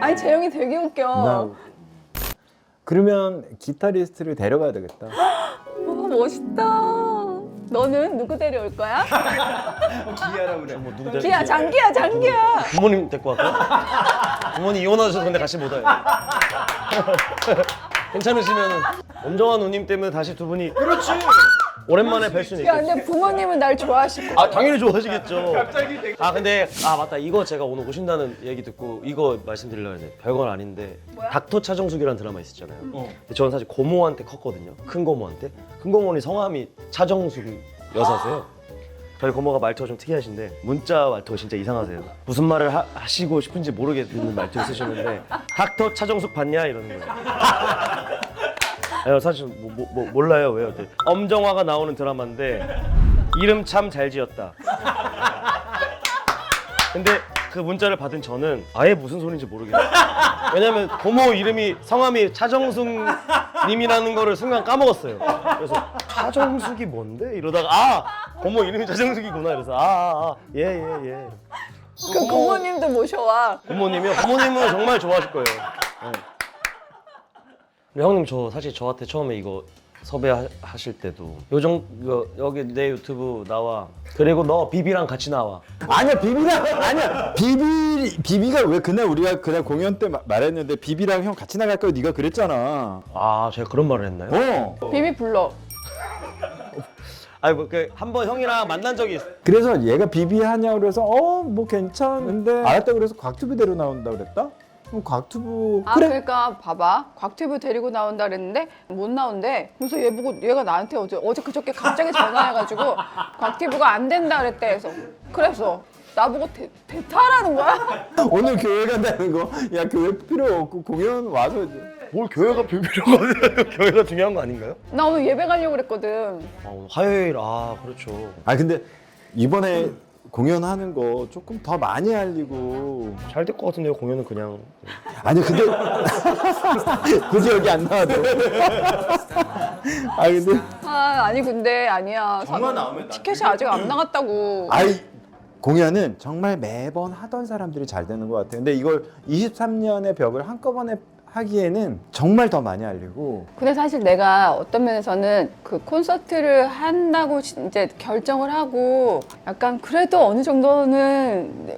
아니 재영이 되게 웃겨. 나 그러면 기타리스트를 데려가야 되겠다. 와 멋있다. 너는 누구 데려올 거야? 기아라고 그래. 뭐 누구 기야 장기야. 부모님 데리고 갈까? 부모님 이혼하셔서 근데 같이 못 와요. 괜찮으시면 엄정화 누님 때문에 다시 두 분이 그렇지 오랜만에 뵐 수는 야 있겠죠. 근데 부모님은 날 좋아하실 거야. 아 당연히 좋아하시겠죠. 아 근데 맞다 이거 제가 오늘 오신다는 얘기 듣고 이거 말씀드리려고 했는데 별건 아닌데 닥터 차정숙이라는 드라마 있었잖아요. 근데 저는 사실 고모한테 컸거든요. 큰 고모한테. 큰 고모는 성함이 차정숙 여사세요. 저희 고모가 말투가 좀 특이하신데 문자 말투가 진짜 이상하세요. 무슨 말을 하시고 싶은지 모르겠는 말투를 쓰시는데 닥터 차정숙 봤냐 이러는 거예요. 아니, 사실 몰라요. 왜요? 엄정화가 나오는 드라마인데 이름 참 잘 지었다. 근데 그 문자를 받은 저는 아예 무슨 소리인지 모르겠어요. 왜냐면 고모 이름이 성함이 차정숙 님이라는 거를 순간 까먹었어요. 그래서 차정숙이 뭔데? 이러다가 아 고모 이름이 차정숙이구나. 그래서 예. 그 고모님도 모셔와. 고모님이요? 고모님은 정말 좋아하실 거예요. 네. 근데 형님 저 사실 저한테 처음에 이거 섭외하실 때도 여기 내 유튜브 나와 그리고 너 비비랑 같이 나와. 아니야 비비랑 아니야 비비가 왜 그날 우리가 그날 공연 때 말했는데 비비랑 형 같이 나갈 거야 네가 그랬잖아. 아 제가 그런 말을 했나요? 비비 불러. 아니 뭐그 한번 형이랑 만난 적이 있어. 그래서 얘가 비비 하냐고 그래서 뭐 괜찮은데 알았다 그래서 곽튜브대로 나온다 그랬다? 그럼 곽튜브 아 그러니까 봐봐 곽튜브 데리고 나온다 그랬는데 못 나온대. 그래서 얘 보고 얘가 나한테 어제 그저께 갑자기 전화해가지고 곽튜브가 안 된다 그랬대. 그래서 나보고 대타라는 거야? 오늘 교회 간다는 거? 야 교회 필요 없고 공연 와서 이제. 뭘 교회가 비비라고 교회가 중요한 거 아닌가요? 나 오늘 예배 가려고 그랬거든. 오늘 화요일 그렇죠. 아 근데 이번에 공연하는 거 조금 더 많이 알리고 잘 될 것 같은데요 공연은 그냥. 아니 근데 굳이 여기 안 나와도 아 근데 아니 근데 아니야. 정말 나오면 티켓이 아직 안 나갔다고. 아이 공연은 정말 매번 하던 사람들이 잘 되는 것 같아요. 근데 이걸 23년의 벽을 한꺼번에 하기에는 정말 더 많이 알리고. 근데 사실 내가 어떤 면에서는 그 콘서트를 한다고 이제 결정을 하고 약간 그래도 어느 정도는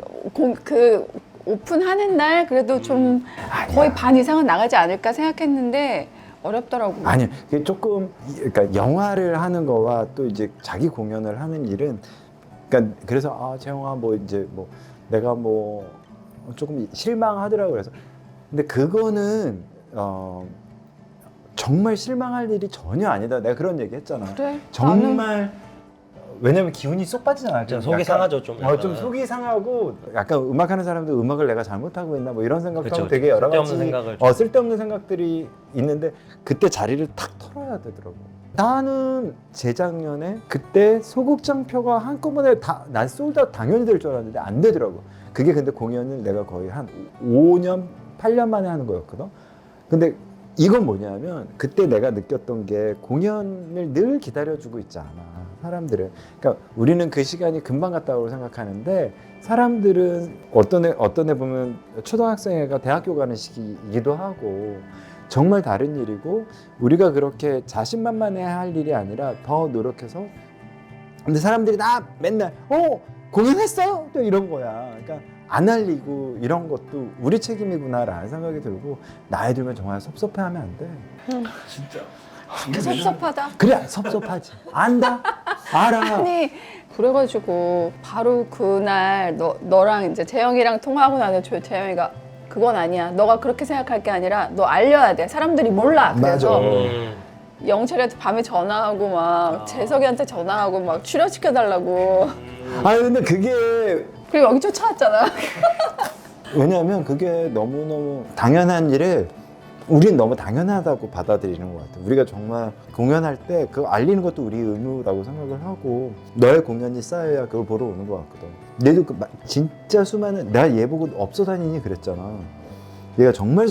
그 오픈하는 날 그래도 좀 거의 반 이상은 나가지 않을까 생각했는데 어렵더라고. 아니 그게 조금 그러니까 영화를 하는 거와 또 이제 자기 공연을 하는 일은 그러니까 그래서 재영아 뭐 이제 뭐 내가 뭐 조금 실망하더라고 그래서 근데 그거는 정말 실망할 일이 전혀 아니다. 내가 그런 얘기 했잖아. 그래? 정말 왜냐면 기운이 쏙 빠지잖아. 진짜 속이 상하죠 좀. 좀 속이 상하고 약간 음악하는 사람들 음악을 내가 잘못하고 있나 뭐 이런 생각도 그쵸, 하고 되게 여러 가지 쓸데없는 생각을 좀. 쓸데없는 생각들이 있는데 그때 자리를 탁 털어야 되더라고. 나는 재작년에 그때 소극장표가 한꺼번에 난 솔드아웃 당연히 될 줄 알았는데 안 되더라고. 그게 근데 공연을 내가 거의 한 5년 8년 만에 하는 거였거든. 근데 이건 뭐냐면 그때 내가 느꼈던 게 공연을 늘 기다려주고 있지 않아 사람들은. 그러니까 우리는 그 시간이 금방 갔다고 생각하는데 사람들은 어떤 애 보면 초등학생애가 대학교 가는 시기이기도 하고 정말 다른 일이고 우리가 그렇게 자신만만해 할 일이 아니라 더 노력해서. 근데 사람들이 나 맨날 공연했어요? 또 이런 거야. 그러니까 안 알리고 이런 것도 우리 책임이구나라는 생각이 들고 나이 들면 정말 섭섭해하면 안 돼. 진짜 섭섭하다. 그래 섭섭하지. 안다. 알아. 아니 그래가지고 바로 그날 너랑 이제 재영이랑 통화하고 나서 재영이가 그건 아니야. 너가 그렇게 생각할 게 아니라 너 알려야 돼. 사람들이 몰라. 그래서 영철이한테 밤에 전화하고 막 재석이한테 전화하고 막 출연시켜달라고. 아니 근데 그게 그리고 여기 쫓아왔잖아. 왜냐하면 그게 너무너무 당연한 일을 우린 너무 당연하다고 받아들이는 것 같아. 우리가 정말 공연할 때 그거 알리는 것도 우리 의무라고 생각을 하고 너의 공연이 쌓여야 그걸 보러 오는 것 같거든. 얘도 진짜 수많은 내가 얘 보고 없어 다니니 그랬잖아. 얘가 정말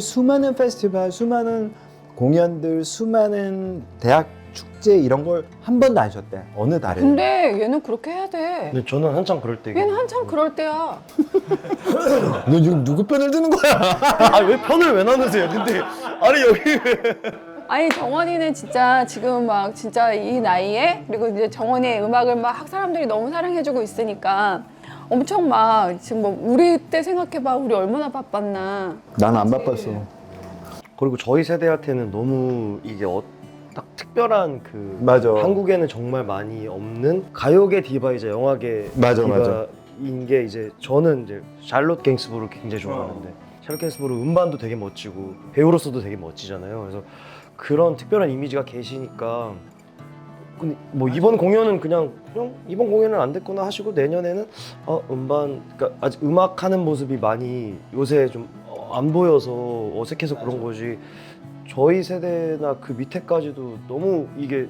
수많은 페스티벌, 수많은 공연들, 수많은 대학 축제 이런 걸 한 번도 안 쉬었대. 어느 달에. 근데 얘는 그렇게 해야 돼. 근데 저는 한창 그럴 때. 얘는 한참 그럴 때야. 너 지금 누구 편을 드는 거야? 왜 편을 왜 나누세요? 근데 아니 여기 아니 정원이는 진짜 지금 막 진짜 이 나이에 그리고 이제 정원이의 음악을 막 사람들이 너무 사랑해주고 있으니까 엄청 막 지금 뭐 우리 때 생각해봐. 우리 얼마나 바빴나. 난 안 바빴어. 그리고 저희 세대한테는 너무 이게 딱 특별한 맞아. 한국에는 정말 많이 없는 가요계 디바이자 영화계 맞아. 디바인 게 이제 저는 이제 샬롯 갱스부를 굉장히 좋아하는데 샬롯 갱스부르 음반도 되게 멋지고 배우로서도 되게 멋지잖아요. 그래서 그런 특별한 이미지가 계시니까 근데 뭐 이번 공연은 그냥 이번 공연은 안 됐구나 하시고 내년에는 음반 그러니까 아직 음악하는 모습이 많이 요새 좀 안 보여서 어색해서 그런 거지. 저희 세대나 그 밑에까지도 너무 이게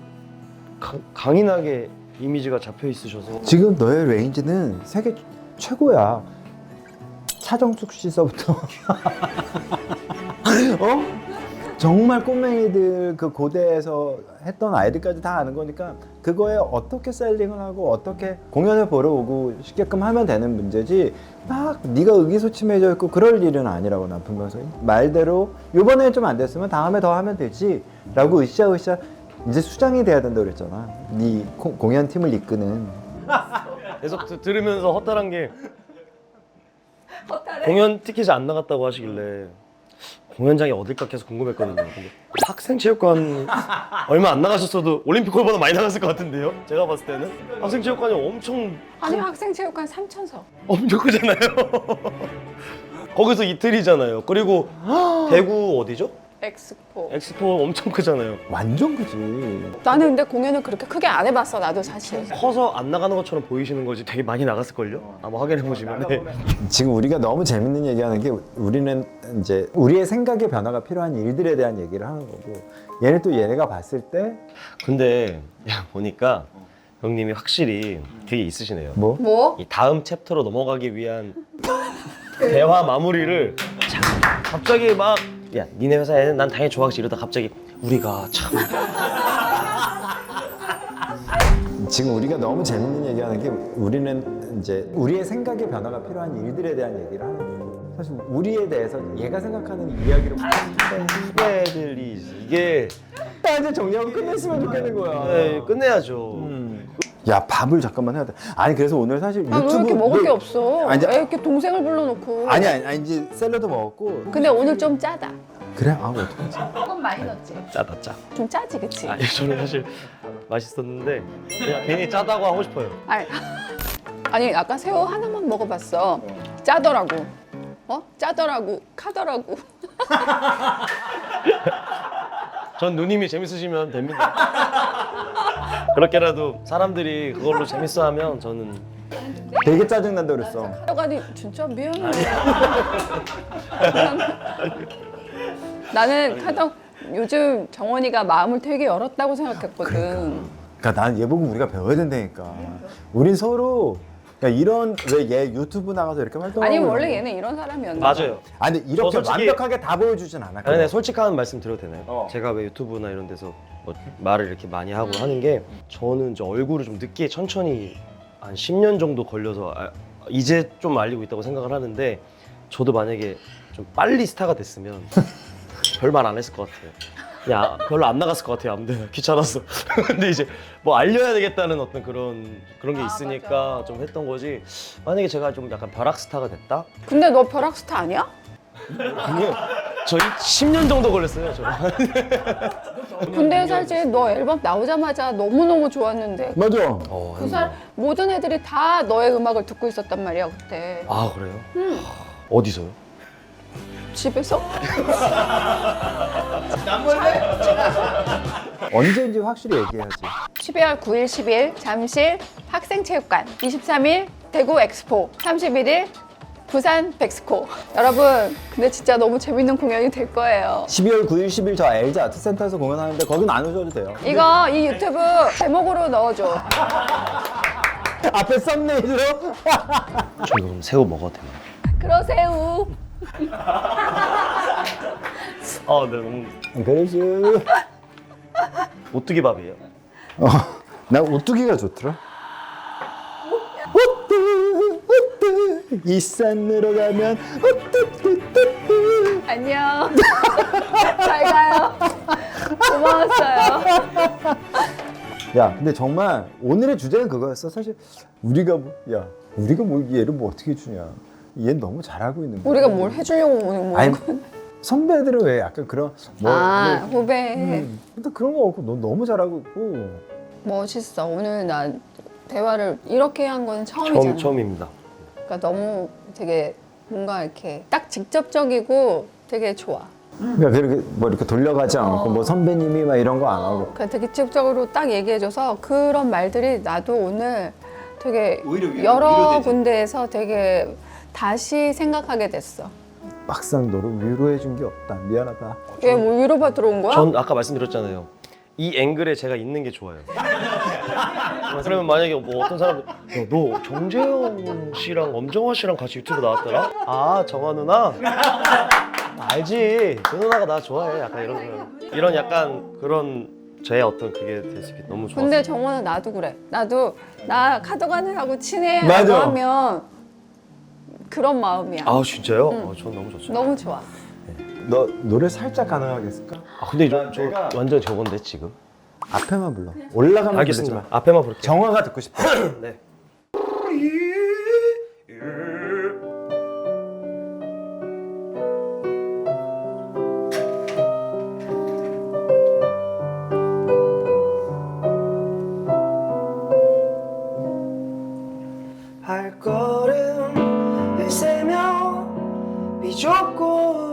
강인하게 이미지가 잡혀 있으셔서 지금 너의 레인지는 세계 최고야. 차정숙 씨서부터 정말 꼬맹이들 그 고대에서 했던 아이들까지 다 아는 거니까 그거에 어떻게 셀링을 하고 어떻게 공연을 보러 오고 싶게끔 하면 되는 문제지 막 네가 의기소침해져 있고 그럴 일은 아니라고 난 분명히 말대로 요번에 좀 안 됐으면 다음에 더 하면 되지 라고 으쌰으쌰 이제 수장이 돼야 된다고 그랬잖아. 네 공연팀을 이끄는. 계속 들으면서 허탈한 게 공연 티켓이 안 나갔다고 하시길래 공연장이 어딜까 계속 궁금했거든요. 근데 학생체육관 얼마 안 나가셨어도 올림픽 홀보다 많이 나갔을 것 같은데요? 제가 봤을 때는 학생체육관이 아니 학생체육관 3,000석. 엄청 크잖아요. 거기서 이틀이잖아요. 그리고 대구 어디죠? 엑스포. 엑스포 엄청 크잖아요. 완전 그지. 나는 근데 공연을 그렇게 크게 안 해봤어 나도 사실. 커서 안 나가는 것처럼 보이시는 거지 되게 많이 나갔을걸요? 아마 확인해 보시면. 네. 지금 우리가 너무 재밌는 얘기하는 게 우리는 이제 우리의 생각의 변화가 필요한 일들에 대한 얘기를 하는 거고 얘는 또 얘네가 봤을 때 근데 야, 보니까 형님이 확실히 되게 있으시네요. 뭐? 이 다음 챕터로 넘어가기 위한 대화 마무리를 갑자기 막 야, 니네 회사에는 난 당연히 좋아하겠지 이러다 갑자기 우리가 참 지금 우리가 너무 재밌는 얘기하는 게 우리는 이제 우리의 생각의 변화가 필요한 일들에 대한 얘기를 하는 거고 사실 우리에 대해서 얘가 생각하는 이야기를 후배들이 이게 딱 이제 정리하고 끝냈으면 좋겠는 거야. 네, 끝내야죠. 야 밥을 잠깐만 해야 돼. 아니 그래서 오늘 사실 아, 왜 이렇게 먹을 게 없어? 아니, 왜 이렇게 동생을 불러놓고? 아니 이제 샐러드 먹었고 근데 오늘 좀 짜다. 그래? 아 어떡하지? 조금 많이 넣었지. 짜다 짜. 좀 짜지 그치? 아니 저는 사실 맛있었는데 그냥 괜히 짜다고 하고 싶어요. 아니 아까 새우 하나만 먹어봤어. 짜더라고. 짜더라고. 카더라고. 전 누님이 재밌으시면 됩니다. 그렇게라도 사람들이 그걸로 재밌어하면 저는 되게 짜증난다 그랬어. 아니 진짜 미안해. 나는 카덕 요즘 정원이가 마음을 되게 열었다고 생각했거든. 그러니까 난 얘 보고 우리가 배워야 된다니까. 우린 서로 야 이런 왜 얘 유튜브 나가서 이렇게 활동하고 아니 원래 얘는 이런 사람이었나? 맞아요. 아니 이렇게 저 솔직히- 완벽하게 다 보여주진 않았거든. 아니, 네, 솔직한 말씀 드려도 되나요? 제가 왜 유튜브나 이런 데서 뭐 말을 이렇게 많이 하고 하는 게 저는 이제 얼굴을 좀 늦게 천천히 한 10년 정도 걸려서 이제 좀 알리고 있다고 생각을 하는데 저도 만약에 좀 빨리 스타가 됐으면 별말 안 했을 것 같아요. 그냥 별로 안 나갔을 것 같아요. 아무데나 귀찮아서. 근데 이제 뭐 알려야 되겠다는 어떤 그런 게 있으니까 좀 했던 거지. 만약에 제가 좀 약간 벼락 스타가 됐다? 근데 너 벼락스타 아니야? 아니요. 저희 10년 정도 걸렸어요. 저. 근데 사실 너 앨범 나오자마자 너무너무 좋았는데 맞아. 그 사람 모든 애들이 다 너의 음악을 듣고 있었단 말이야 그때. 아 그래요? 어디서요? 집에서? 언제인지 확실히 얘기해야지. 12월 9일, 10일 잠실 학생체육관, 23일 대구 엑스포, 31일 부산 백스코. 여러분 근데 진짜 너무 재밌는 공연이 될 거예요. 12월 9일, 10일 저 LG 아트센터에서 공연하는데 거긴 안 오셔도 돼요. 이거 이 유튜브 제목으로 넣어줘. 앞에 썸네일로 저 이거 그럼 새우 먹어도 되나요? 그러세요. 아, 네 너무 그러지. 오뚜기 밥이에요. 나 오뚜기가 좋더라. 이 산으로 가면 안녕. 잘 가요. 고마웠어요. 야 근데 정말 오늘의 주제는 그거였어. 사실 우리가 뭐 얘를 뭐 어떻게 주냐. 얘는 너무 잘하고 있는 거야. 우리가 뭘 해주려고 오는 아니 거야? 선배들은 왜 약간 그런 후배. 근데 그런 거 없고 너 너무 잘하고 있고. 멋있어. 오늘 난 대화를 이렇게 한 건 처음이잖아. 처음입니다. 그러니까 너무 되게 뭔가 이렇게 딱 직접적이고 되게 좋아. 그러니까 그렇게 뭐 이렇게 돌려가지 않고 뭐 선배님이 막 이런 거 안 하고. 그러니까 되게 직접적으로 딱 얘기해줘서 그런 말들이 나도 오늘 되게 여러 군데에서 되게 다시 생각하게 됐어. 막상 너를 위로해 준 게 없다. 미안하다. 얘 뭐 위로받으러 온 거야? 전 아까 말씀드렸잖아요. 이 앵글에 제가 있는 게 좋아요. 그러면 만약에 뭐 어떤 사람이 너 정재영 씨랑 엄정화 씨랑 같이 유튜브 나왔더라? 아 정화 누나? 알지. 그 누나가 나 좋아해. 약간 이런 약간 그런 제 어떤 그게 될 수 있게 너무 좋았어요. 근데 정원은 나도 그래. 나도 나 카더가든하고 친해라고 맞아. 하면 그런 마음이야. 아 진짜요? 전 너무 좋죠. 너무 좋아. 너 노래 살짝 가능하겠을까? 아 근데 저 완전 저건데 지금. 앞에만 불러. 올라가면 부르지 알겠습니다. 마. 앞에만 부를게요. 정화가 듣고 싶어. 네. 발걸음을 세며 비좁고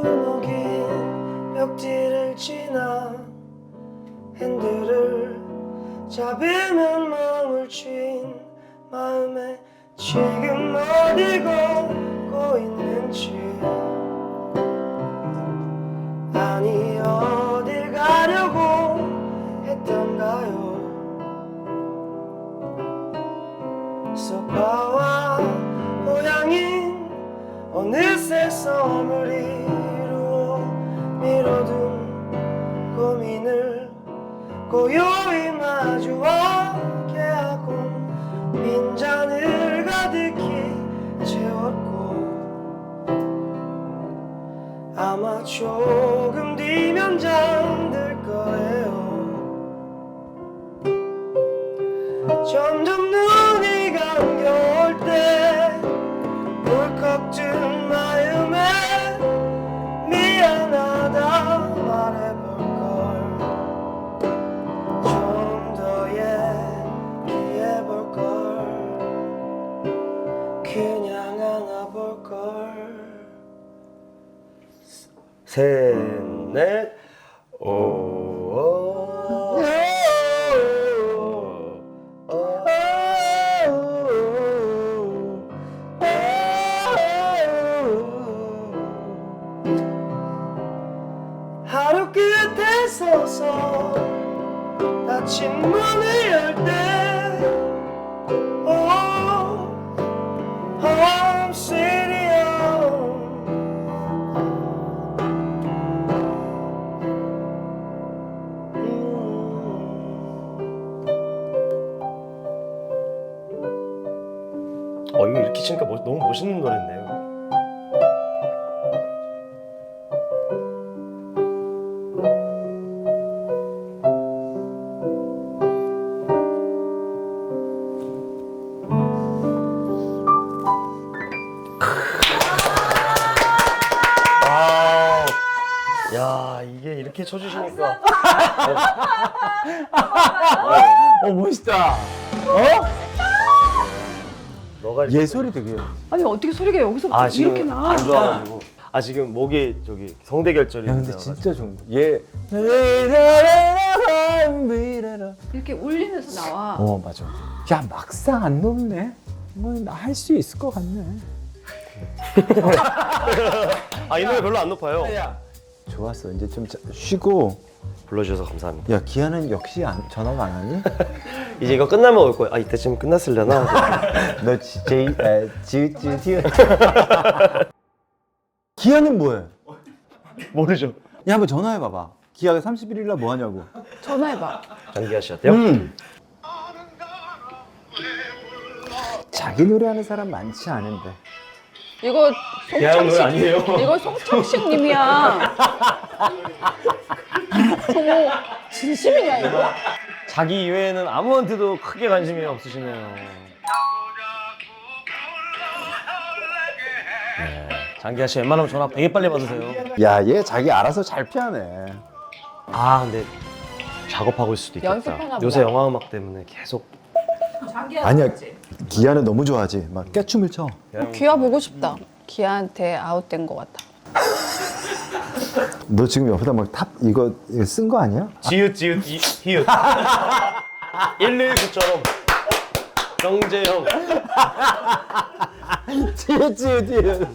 울먹인 벽지를 지나 핸들을 잡으면 멍을 쥔 마음에 지금 어디 걷고 있는지 아니 어딜 가려고 했던가요. 소파와 고향인 어느새 섬을 이루어 미뤄둔 고민을 고요히 마주하게 하고 빈잔을 가득히 채웠고 아마 조금 뒤면 잠들 거예요. 점점 눈이 감겨올 때 울컥 든 마음에 미안하다 말해볼걸 좀 더 얘기해볼걸 그냥 안아볼걸 셋넷 하루 끝에 서서 닫힌 문을 열때 I'm sitting 이거 이렇게 치니까 너무 멋있는 노래인데요. 야 이게 이렇게 쳐주시니까 멋있다. 너가 얘 소리 되게. 아니 어떻게 소리가 여기서 지금 이렇게 나? 안 좋아가지고 지금 목이 저기 성대 결절이 야 근데 있어가지고. 진짜 좋은 거. 얘. 이렇게 울리면서 나와. 맞아. 야 막상 안 높네. 뭐 나 할 수 있을 것 같네. 이 노래 별로 안 높아요. 좋았어. 이제 좀 쉬고. 불러주셔서 감사합니다. 야 기아는 역시 전화가 안 하니? 이제 이거 끝나면 올 거예요. 이때쯤 끝났으려나? 너 지지지. 기아는 뭐해? 모르죠. 야 한번 전화해 봐봐. 기아가 31일 날 뭐 하냐고. 전화해봐. 장기하 씨 어때요? 자기 노래하는 사람 많지 않은데. 이거 기아형 노래 아니에요? 이거 송창식 님이야. 저거 진심이냐 이거? 자기 이외에는 아무한테도 크게 관심이 없으시네요. 네. 장기하 씨 웬만하면 전화 되게 빨리 받으세요. 야 얘 자기 알아서 잘 피하네. 근데 작업하고 있을 수도 있겠다. 연습하나 보다. 요새 영화 음악 때문에 계속 아니야 기아는 너무 좋아하지. 막 깨춤을 춰. 기아 보고 싶다. 기아한테 아웃된 것 같아. 너 지금 옆에다 막 탑 이거 쓴 거 아니야? 지읒 히읗 119처럼 정재형 지읒